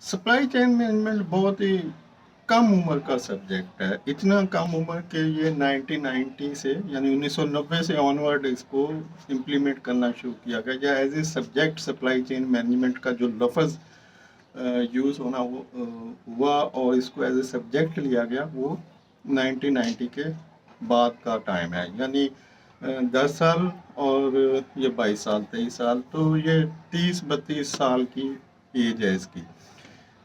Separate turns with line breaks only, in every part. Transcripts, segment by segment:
Supply chain management बहुत ही कम उम्र का सब्जेक्ट है, इतना कम उम्र के ये 1990 से यानी 1990 से ऑनवर्ड इसको इम्प्लीमेंट करना शुरू किया गया, या as a subject supply chain management का जो लफ्ज़ यूज़ होना हुआ और इसको एज ए सब्जेक्ट लिया गया वो 1990 के बाद का टाइम है, यानी 10 साल और ये 22 साल 23 साल, तो ये 30-32 साल की एज है इसकी।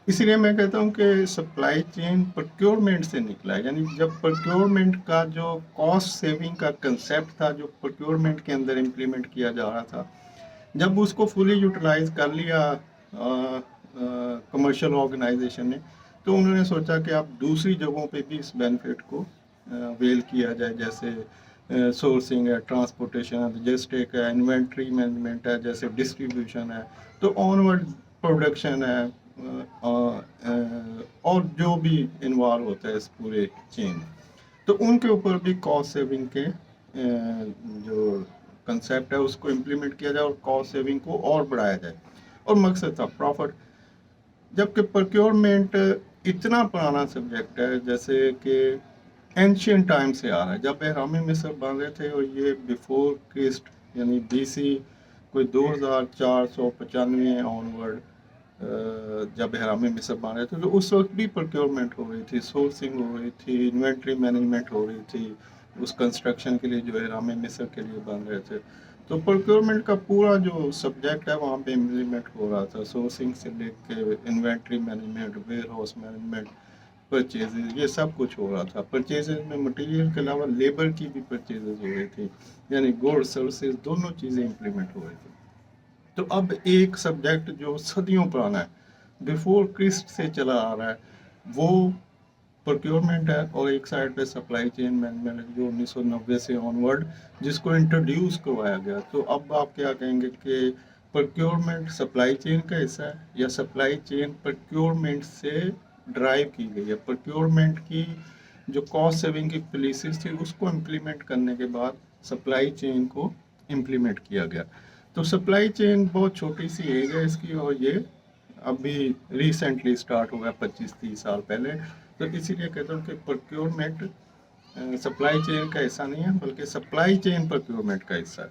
इसीलिए मैं कहता हूँ कि सप्लाई चेन प्रोक्योरमेंट से निकला है, यानी जब प्रोक्योरमेंट का जो कॉस्ट सेविंग का कंसेप्ट था जो प्रोक्योरमेंट के अंदर इम्प्लीमेंट किया जा रहा था, जब उसको फुली यूटिलाइज कर लिया कमर्शियल ऑर्गेनाइजेशन ने, तो उन्होंने सोचा कि आप दूसरी जगहों पे भी इस बेनिफिट को वेल किया जाए, जैसे सोर्सिंग है, ट्रांसपोर्टेशन है, लॉजिस्टिक है, इन्वेंट्री मैनेजमेंट है, जैसे डिस्ट्रीब्यूशन है, तो ऑनवर्ड प्रोडक्शन है, और जो भी इन्वॉल्व होता है इस पूरे चेन, तो उनके ऊपर भी कॉस्ट सेविंग के जो कंसेप्ट है उसको इम्प्लीमेंट किया जाए और कॉस्ट सेविंग को और बढ़ाया जाए, और मकसद था प्रॉफिट। जबकि प्रोक्योरमेंट इतना पुराना सब्जेक्ट है, जैसे कि एंशियंट टाइम से आ रहा है, जब एहराम मिस्र बन रहे थे, और ये बिफोर क्रिस्ट यानी BC कोई 2495 ऑनवर्ड जब एहराम मिस्र बन रहे थे, तो उस वक्त भी प्रोक्योरमेंट हो रही थी, सोर्सिंग हो रही थी, इन्वेंट्री मैनेजमेंट हो रही थी उस कंस्ट्रक्शन के लिए जो एहराम मिस्र के लिए बन रहे थे। तो प्रोक्योरमेंट का पूरा जो सब्जेक्ट है वहाँ पे इम्प्लीमेंट हो रहा था, सोर्सिंग से लेके inventory management, warehouse management, purchases, ये सब कुछ हो रहा था। परचेजेज में मटेरियल के अलावा लेबर की भी परचेजेज हो रही थी, यानी गुड्स सर्विसेज दोनों चीज़ें इम्प्लीमेंट हो रही थी। तो अब एक सब्जेक्ट जो सदियों पुराना है, बिफोर क्रिस्ट से चला आ रहा है, वो प्रोक्योरमेंट है, और एक साइड पे सप्लाई चेन मैनेजमेंट जो 1990 से ऑनवर्ड जिसको इंट्रोड्यूस करवाया गया। तो अब आप क्या कहेंगे कि प्रोक्योरमेंट सप्लाई चेन का हिस्सा है, या सप्लाई चेन प्रोक्योरमेंट से ड्राइव की गई है? प्रोक्योरमेंट की जो कॉस्ट सेविंग की पॉलिसीज थी उसको इम्प्लीमेंट करने के बाद सप्लाई चेन को इम्प्लीमेंट किया गया। तो सप्लाई चेन बहुत छोटी सी एज है इसकी, और ये अभी रिसेंटली स्टार्ट हुआ है 25-30 साल पहले। तो इसीलिए कहता हूँ कि प्रोक्योरमेंट सप्लाई चेन का हिस्सा नहीं है, बल्कि सप्लाई चेन प्रोक्योरमेंट का हिस्सा है।